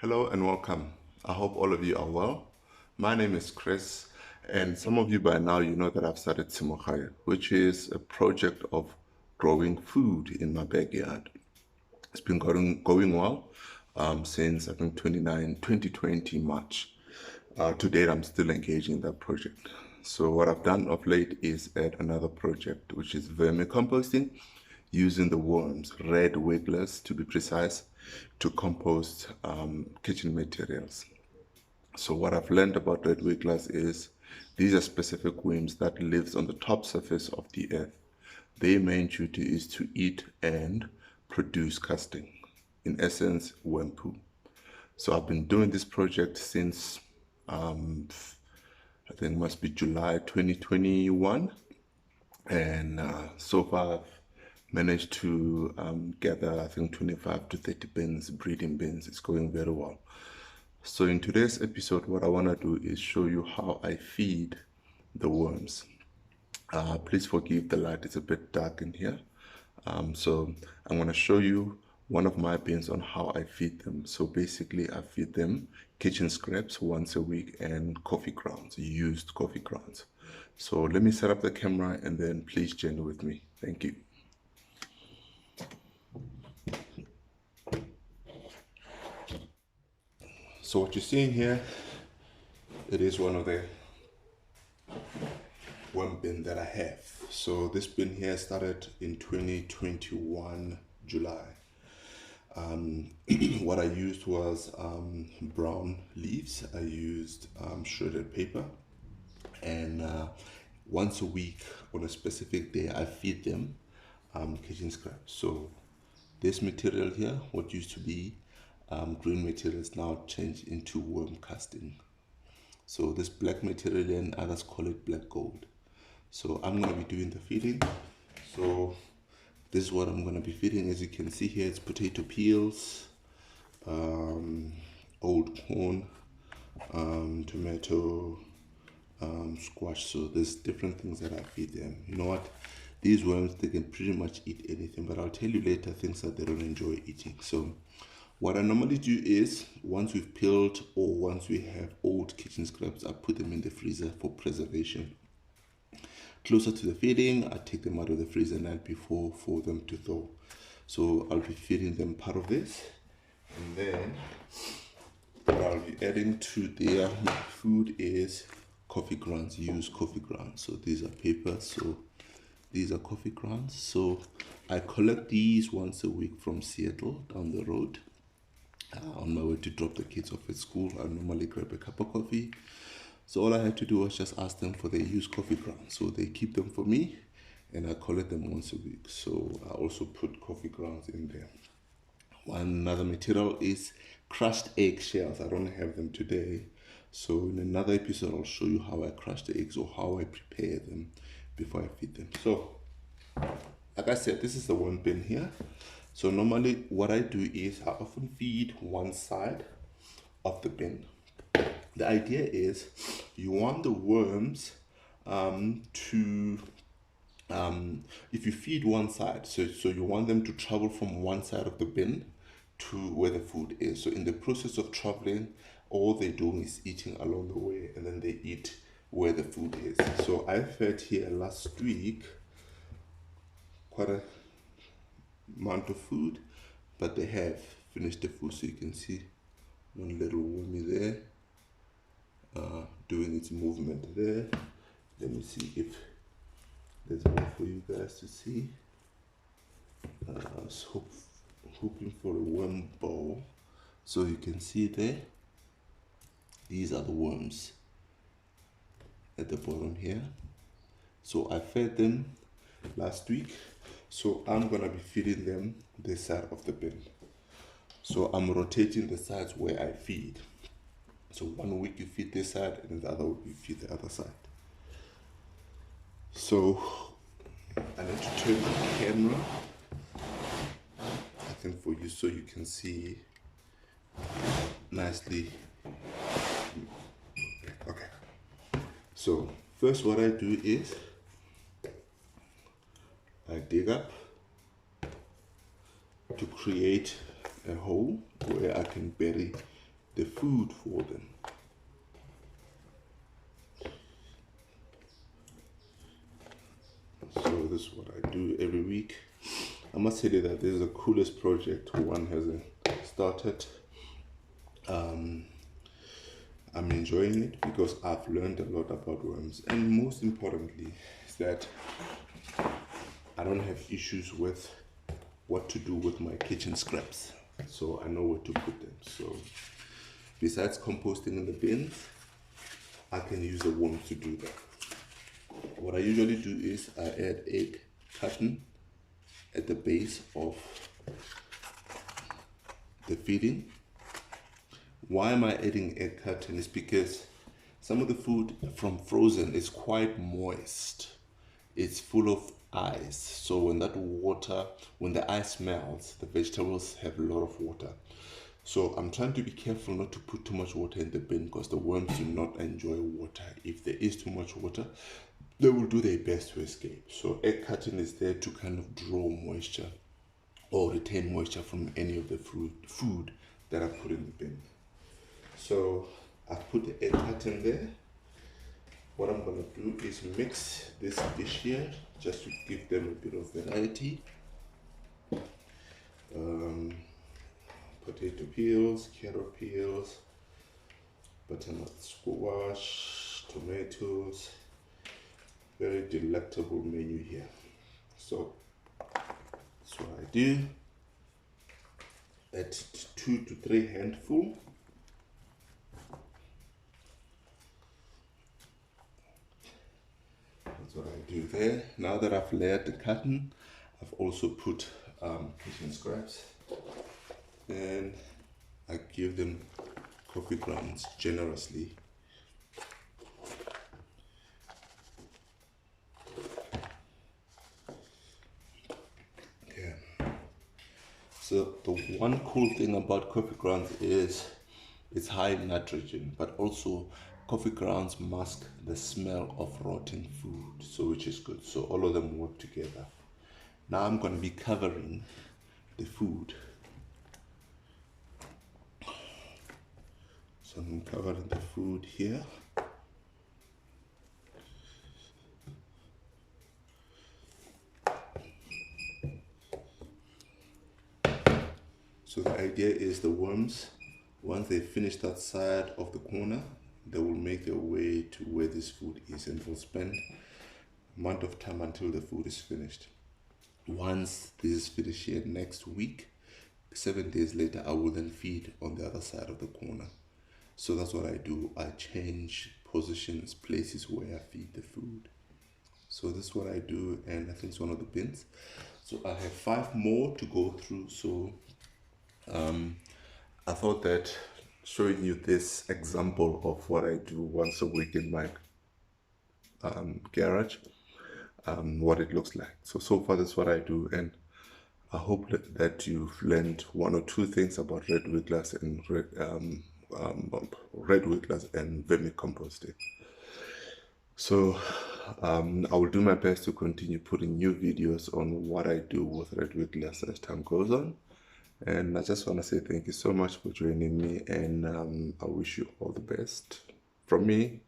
Hello and welcome. I hope all of you are well. My name is Chris, and some of you by now you know that I've started Tshimo-Gae, which is a project of growing food in my backyard. It's been going well since I think 2020 March. To date, I'm still engaged in that project. So what I've done of late is add another project, which is vermicomposting, using the worms, red wigglers to be precise, to compost kitchen materials. So what I've learned about red wigglers is these are specific worms that lives on the top surface of the earth. Their main duty is to eat and produce casting, in essence, worm poo. So I've been doing this project since I think it must be July 2021, and so far I've managed to gather I think 25 to 30 bins, breeding bins. It's going very well. So in today's episode, what I want to do is show you how I feed the worms. Please forgive the light, it's a bit dark in here. So I'm going to show you one of my bins on how I feed them. So basically I feed them kitchen scraps once a week and coffee grounds, used coffee grounds. So let me set up the camera and then please journey with me. Thank you. So what you're seeing here, it is one of the one bin that I have. So this bin here started in 2021 July. What I used was brown leaves. I used shredded paper, and once a week on a specific day I feed them kitchen scraps. So this material here, what used to be green material, is now changed into worm casting. So this black material, and others call it black gold. So I'm going to be doing the feeding. So this is what I'm going to be feeding. As you can see here, it's potato peels, old corn, tomato, squash. So there's different things that I feed them. You know what? These worms, they can pretty much eat anything, but I'll tell you later things that they don't enjoy eating. So what I normally do is, once we've peeled or once we have old kitchen scraps, I put them in the freezer for preservation. Closer to the feeding, I take them out of the freezer night before for them to thaw. So I'll be feeding them part of this, and then what I'll be adding to their food is coffee grounds, used coffee grounds. So these are paper, so these are coffee grounds. So I collect these once a week from Seattle down the road. On my way to drop the kids off at school, I normally grab a cup of coffee. So all I had to do was just ask them for their used coffee grounds. So they keep them for me, and I collect them once a week. So I also put coffee grounds in there. Another material is crushed egg shells. I don't have them today. So in another episode, I'll show you how I crush the eggs or how I prepare them before I feed them. So like I said, this is the one bin here. So normally what I do is I often feed one side of the bin. The idea is you want the worms if you feed one side, so you want them to travel from one side of the bin to where the food is. So in the process of traveling, all they're doing is eating along the way, and then they eat where the food is. So I fed here last week quite a amount of food, but they have finished the food. So you can see one little wormy there doing its movement there. Let me see if there's more for you guys to see. I was hoping for a worm bowl. So you can see there, these are the worms at the bottom here. So I fed them last week, so I'm gonna be feeding them this side of the bin. So I'm rotating the sides where I feed. So one week you feed this side, and the other week you feed the other side. So I need to turn the camera, I think, for you so you can see nicely. Okay. So first what I do is I dig up to create a hole where I can bury the food for them. So this is what I do every week. I must tell you that this is the coolest project one has started. I'm enjoying it because I've learned a lot about worms, and most importantly is that I don't have issues with what to do with my kitchen scraps, so I know where to put them. So besides composting in the bins, I can use the worms to do that. What I usually do is I add egg carton at the base of the feeding. Why am I adding egg carton? Is because some of the food from frozen is quite moist. It's full of ice. So when the ice melts, the vegetables have a lot of water. So I'm trying to be careful not to put too much water in the bin because the worms do not enjoy water. If there is too much water, they will do their best to escape. So egg carton is there to kind of draw moisture or retain moisture from any of the food that I put in the bin. So I put the egg carton there. What I'm gonna do is mix this dish here just to give them a bit of variety. Potato peels, carrot peels, butternut squash, tomatoes. Very delectable menu here. So that's what I do. At 2 to 3 handfuls. That's what I do there. Now that I've layered the carton, I've also put kitchen scraps, and I give them coffee grounds generously. Okay. So the one cool thing about coffee grounds is it's high in nitrogen, but also coffee grounds mask the smell of rotting food, so which is good. So all of them work together. Now I'm going to be covering the food. So I'm covering the food here. So the idea is the worms, once they finish that side of the corner, they will make their way to where this food is, and will spend a month of time until the food is finished. Once this is finished here next week, 7 days later, I will then feed on the other side of the corner. So that's what I do. I change positions, places where I feed the food. So this is what I do, and I think it's one of the bins. So I have 5 more to go through. So I thought that showing you this example of what I do once a week in my garage, what it looks like. So far that's what I do, and I hope that you've learned 1 or 2 things about red wigglers and vermicomposting. So I will do my best to continue putting new videos on what I do with red wigglers as time goes on. And I just want to say thank you so much for joining me, and I wish you all the best. From me,